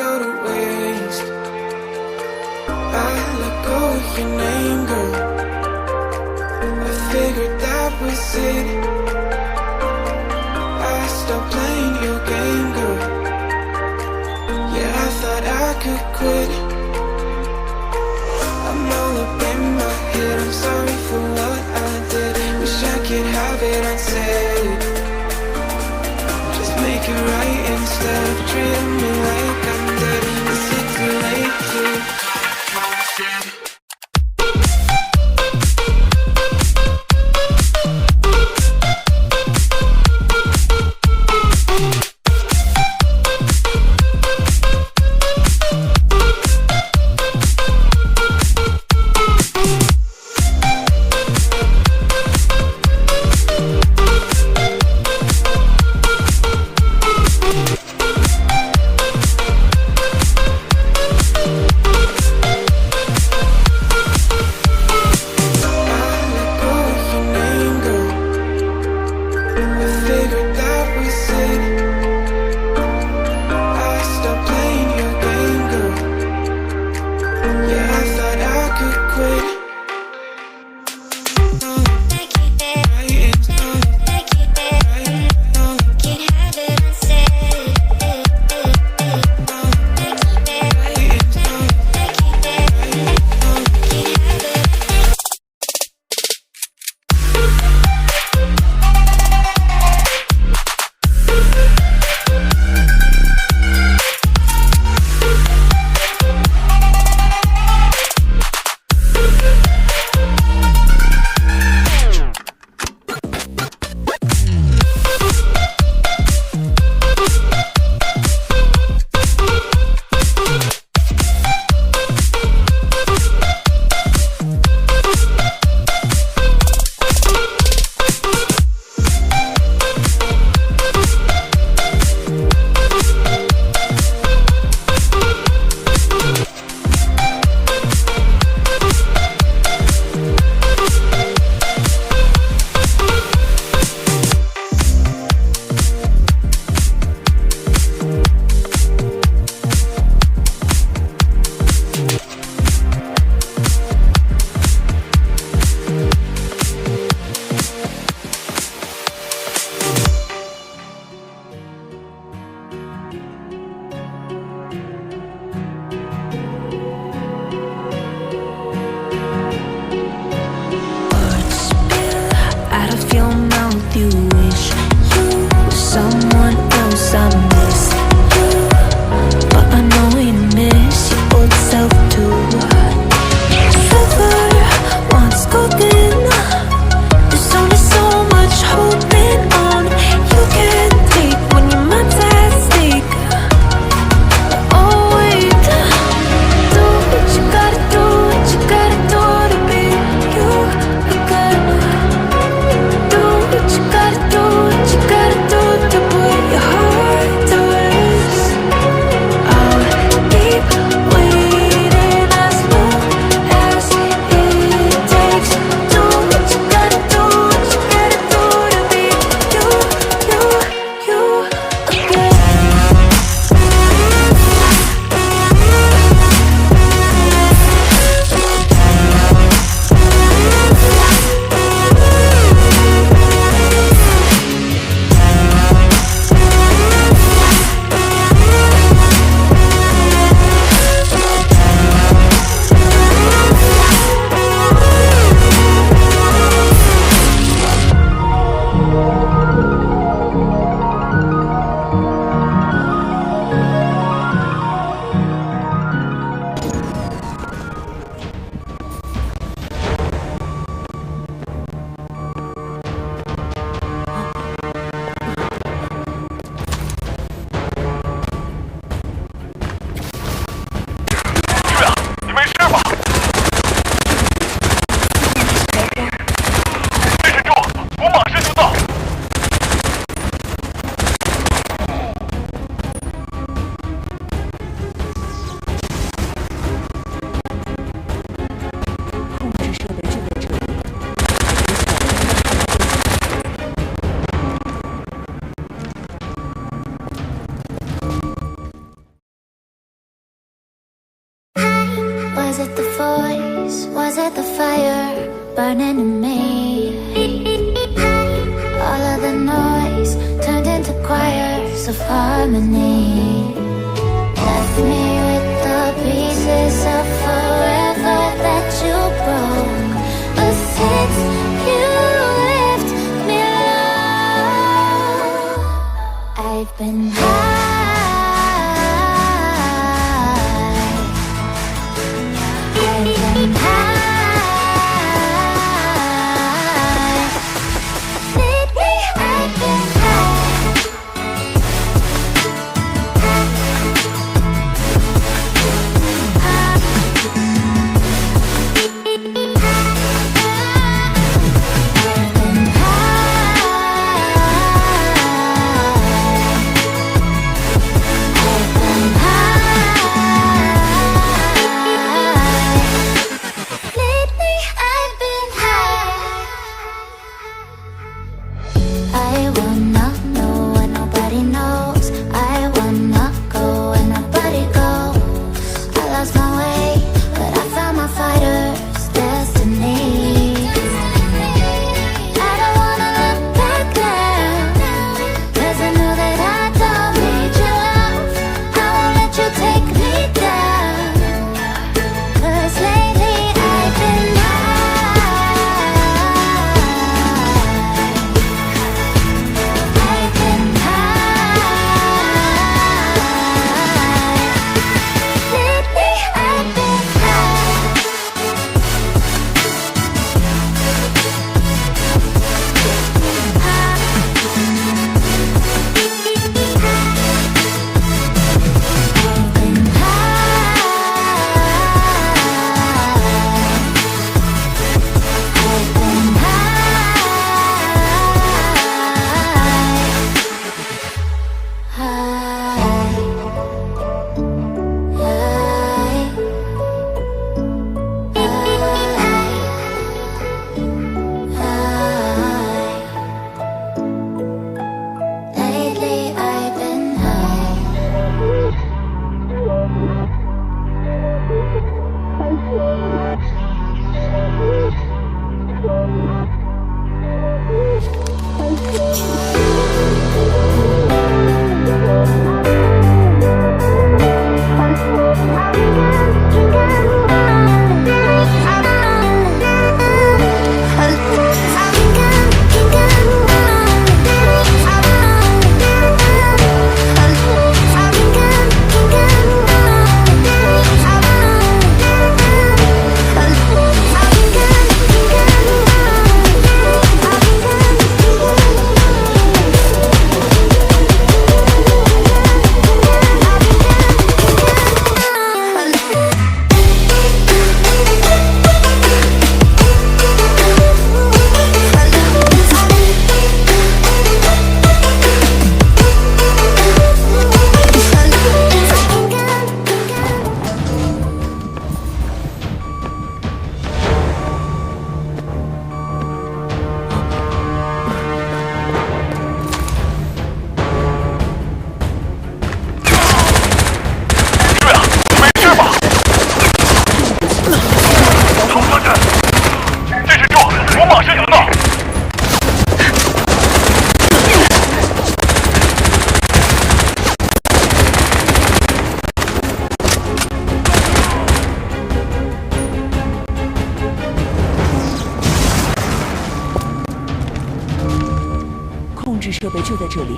go to waste. I let go of your name, girl. I figured that was it. I stopped playing your game, girl. Yeah, I thought I could quit. I'm all up in my head, I'm sorry for what I did. Wish I could have it unsaid. Just make it right instead of treating me like I'm dead. Is it too late to come instead? Was it the voice? Was it the fire burning in me? All of the noise turned into choirs of harmony. Left me with the pieces of forever that you broke. But since you left me alone, I've been high.设备就在这里。